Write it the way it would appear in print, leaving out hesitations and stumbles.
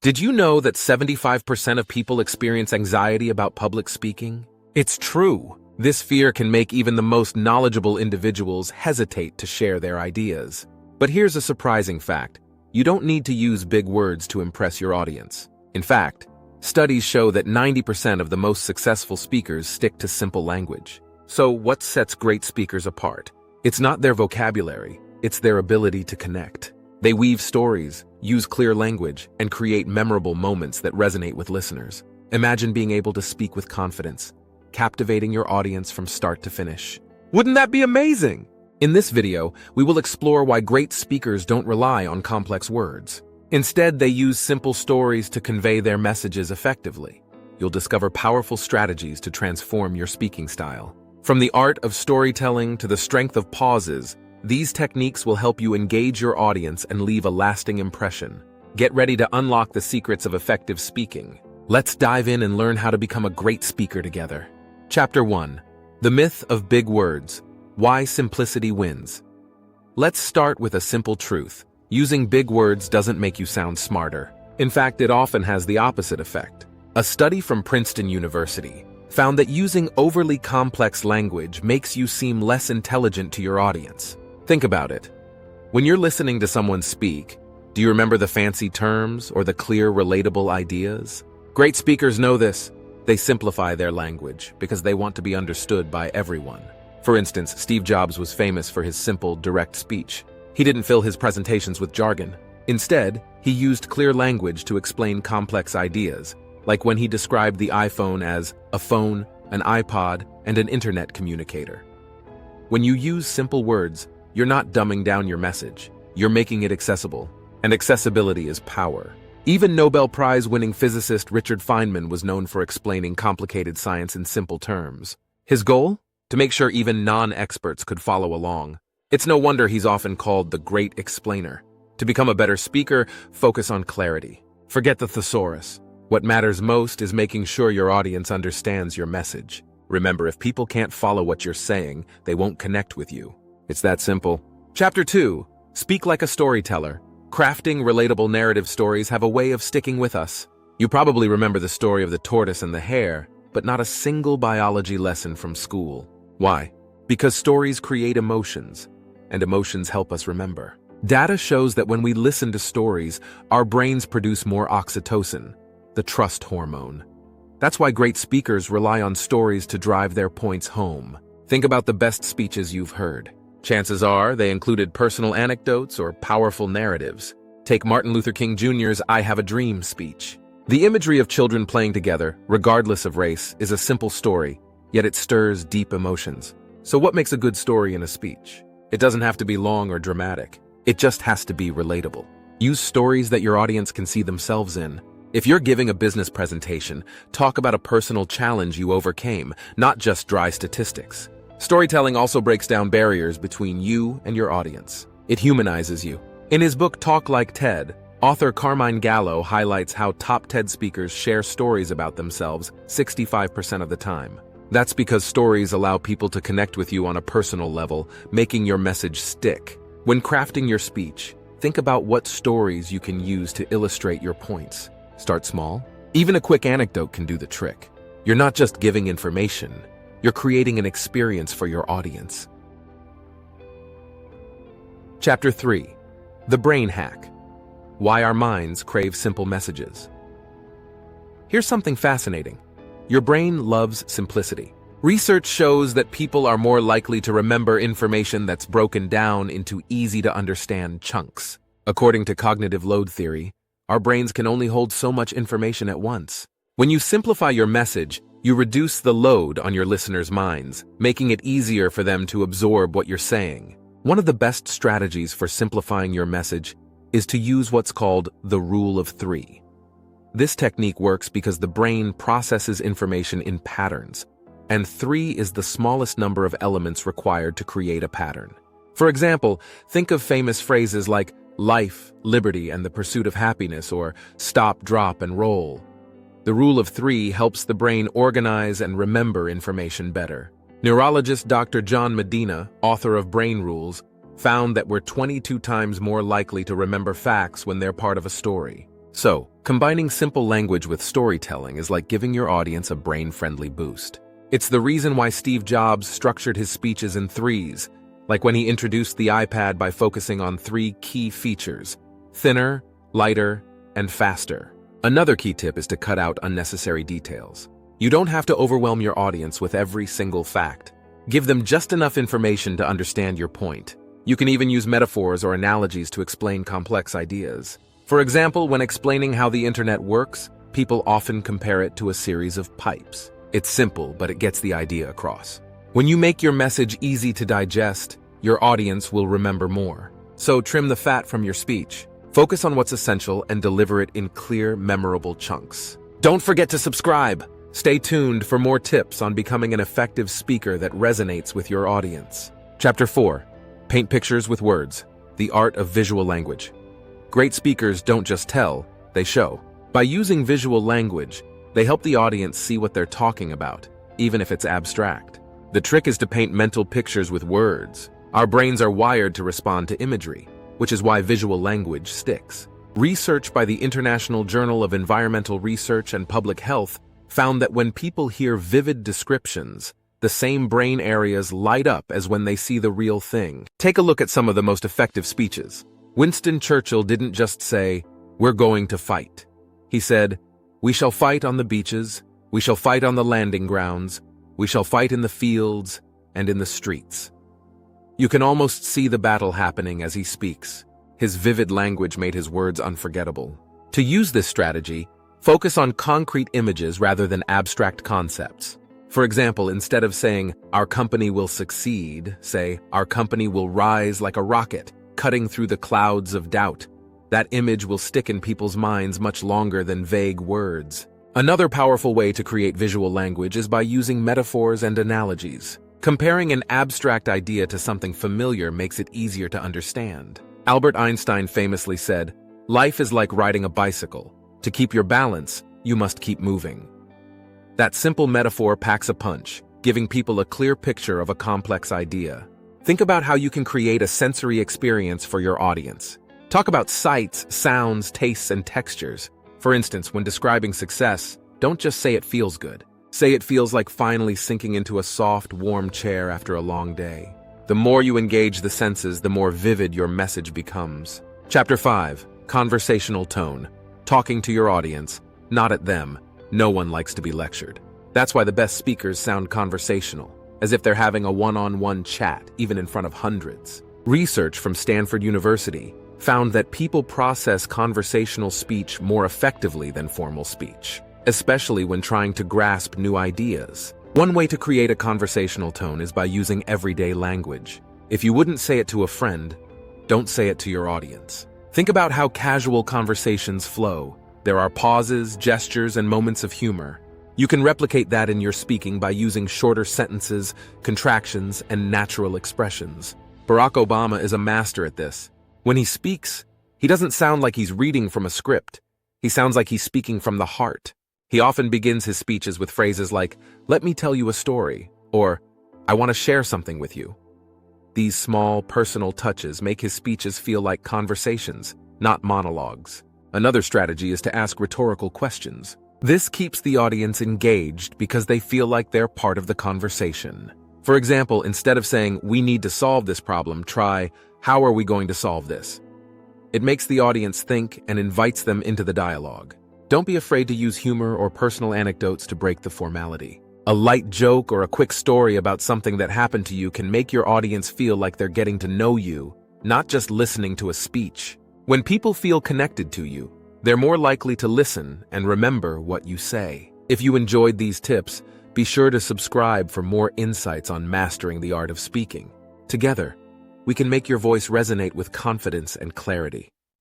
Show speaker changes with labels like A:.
A: Did you know that 75% of people experience anxiety about public speaking? It's true. This fear can make even the most knowledgeable individuals hesitate to share their ideas. But here's a surprising fact. You don't need to use big words to impress your audience. In fact, studies show that 90% of the most successful speakers stick to simple language. So what sets great speakers apart? It's not their vocabulary, it's their ability to connect. They weave stories, use clear language, and create memorable moments that resonate with listeners. Imagine being able to speak with confidence, captivating your audience from start to finish. Wouldn't that be amazing? In this video, we will explore why great speakers don't rely on complex words. Instead, they use simple stories to convey their messages effectively. You'll discover powerful strategies to transform your speaking style. From the art of storytelling to the strength of pauses, these techniques will help you engage your audience and leave a lasting impression. Get ready to unlock the secrets of effective speaking. Let's dive in and learn how to become a great speaker together. Chapter 1. The Myth of Big Words. Why Simplicity Wins. Let's start with a simple truth. Using big words doesn't make you sound smarter. In fact, it often has the opposite effect. A study from Princeton University found that using overly complex language makes you seem less intelligent to your audience. Think about it. When you're listening to someone speak, do you remember the fancy terms or the clear, relatable ideas? Great speakers know this. They simplify their language because they want to be understood by everyone. For instance, Steve Jobs was famous for his simple, direct speech. He didn't fill his presentations with jargon. Instead, he used clear language to explain complex ideas, like when he described the iPhone as a phone, an iPod, and an internet communicator. When you use simple words, you're not dumbing down your message. You're making it accessible. And accessibility is power. Even Nobel Prize-winning physicist Richard Feynman was known for explaining complicated science in simple terms. His goal? To make sure even non-experts could follow along. It's no wonder he's often called the Great Explainer. To become a better speaker, focus on clarity. Forget the thesaurus. What matters most is making sure your audience understands your message. Remember, if people can't follow what you're saying, they won't connect with you. It's that simple. Chapter 2. Speak like a storyteller. Crafting relatable narrative stories have a way of sticking with us. You probably remember the story of the tortoise and the hare, but not a single biology lesson from school. Why? Because stories create emotions, and emotions help us remember. Data shows that when we listen to stories, our brains produce more oxytocin, the trust hormone. That's why great speakers rely on stories to drive their points home. Think about the best speeches you've heard. Chances are they included personal anecdotes or powerful narratives. Take Martin Luther King Jr.'s "I Have a Dream" speech. The imagery of children playing together, regardless of race, is a simple story, yet it stirs deep emotions. So what makes a good story in a speech? It doesn't have to be long or dramatic. It just has to be relatable. Use stories that your audience can see themselves in. If you're giving a business presentation, talk about a personal challenge you overcame, not just dry statistics. Storytelling also breaks down barriers between you and your audience. It humanizes you. In his book Talk Like TED, author Carmine Gallo highlights how top TED speakers share stories about themselves 65% of the time. That's because stories allow people to connect with you on a personal level, making your message stick. When crafting your speech, think about what stories you can use to illustrate your points. Start small. Even a quick anecdote can do the trick. You're not just giving information, you're creating an experience for your audience. Chapter 3. The Brain Hack. Why our minds crave simple messages. Here's something fascinating. Your brain loves simplicity. Research shows that people are more likely to remember information that's broken down into easy-to-understand chunks. According to cognitive load theory, our brains can only hold so much information at once. When you simplify your message, you reduce the load on your listeners' minds, making it easier for them to absorb what you're saying. One of the best strategies for simplifying your message is to use what's called the rule of 3. This technique works because the brain processes information in patterns, and 3 is the smallest number of elements required to create a pattern. For example, think of famous phrases like life, liberty, and the pursuit of happiness, or stop, drop, and roll. The rule of 3 helps the brain organize and remember information better. Neurologist Dr. John Medina, author of Brain Rules, found that we're 22 times more likely to remember facts when they're part of a story. So, combining simple language with storytelling is like giving your audience a brain-friendly boost. It's the reason why Steve Jobs structured his speeches in threes, like when he introduced the iPad by focusing on three key features: thinner, lighter, and faster. Another key tip is to cut out unnecessary details. You don't have to overwhelm your audience with every single fact. Give them just enough information to understand your point. You can even use metaphors or analogies to explain complex ideas. For example, when explaining how the internet works, people often compare it to a series of pipes. It's simple, but it gets the idea across. When you make your message easy to digest, your audience will remember more. So trim the fat from your speech. Focus on what's essential and deliver it in clear, memorable chunks. Don't forget to subscribe. Stay tuned for more tips on becoming an effective speaker that resonates with your audience. Chapter 4. Paint pictures with words. The art of visual language. Great speakers don't just tell, they show. By using visual language, they help the audience see what they're talking about, even if it's abstract. The trick is to paint mental pictures with words. Our brains are wired to respond to imagery, which is why visual language sticks. Research by the International Journal of Environmental Research and Public Health found that when people hear vivid descriptions, the same brain areas light up as when they see the real thing. Take a look at some of the most effective speeches. Winston Churchill didn't just say, "We're going to fight." He said, "We shall fight on the beaches, we shall fight on the landing grounds, we shall fight in the fields and in the streets." You can almost see the battle happening as he speaks. His vivid language made his words unforgettable. To use this strategy, focus on concrete images rather than abstract concepts. For example, instead of saying, "Our company will succeed," say, "Our company will rise like a rocket, cutting through the clouds of doubt." That image will stick in people's minds much longer than vague words. Another powerful way to create visual language is by using metaphors and analogies. Comparing an abstract idea to something familiar makes it easier to understand. Albert Einstein famously said, "Life is like riding a bicycle. To keep your balance, you must keep moving." That simple metaphor packs a punch, giving people a clear picture of a complex idea. Think about how you can create a sensory experience for your audience. Talk about sights, sounds, tastes, and textures. For instance, when describing success, don't just say it feels good. Say it feels like finally sinking into a soft, warm chair after a long day. The more you engage the senses, the more vivid your message becomes. Chapter 5. Conversational tone. Talking to your audience, not at them. No one likes to be lectured. That's why the best speakers sound conversational, as if they're having a one-on-one chat, even in front of hundreds. Research from Stanford University found that people process conversational speech more effectively than formal speech, especially when trying to grasp new ideas. One way to create a conversational tone is by using everyday language. If you wouldn't say it to a friend, don't say it to your audience. Think about how casual conversations flow. There are pauses, gestures, and moments of humor. You can replicate that in your speaking by using shorter sentences, contractions, and natural expressions. Barack Obama is a master at this. When he speaks, he doesn't sound like he's reading from a script. He sounds like he's speaking from the heart. He often begins his speeches with phrases like, "Let me tell you a story," or "I want to share something with you." These small, personal touches make his speeches feel like conversations, not monologues. Another strategy is to ask rhetorical questions. This keeps the audience engaged because they feel like they're part of the conversation. For example, instead of saying, "We need to solve this problem," try, "How are we going to solve this?" It makes the audience think and invites them into the dialogue. Don't be afraid to use humor or personal anecdotes to break the formality. A light joke or a quick story about something that happened to you can make your audience feel like they're getting to know you, not just listening to a speech. When people feel connected to you, they're more likely to listen and remember what you say. If you enjoyed these tips, be sure to subscribe for more insights on mastering the art of speaking. Together, we can make your voice resonate with confidence and clarity.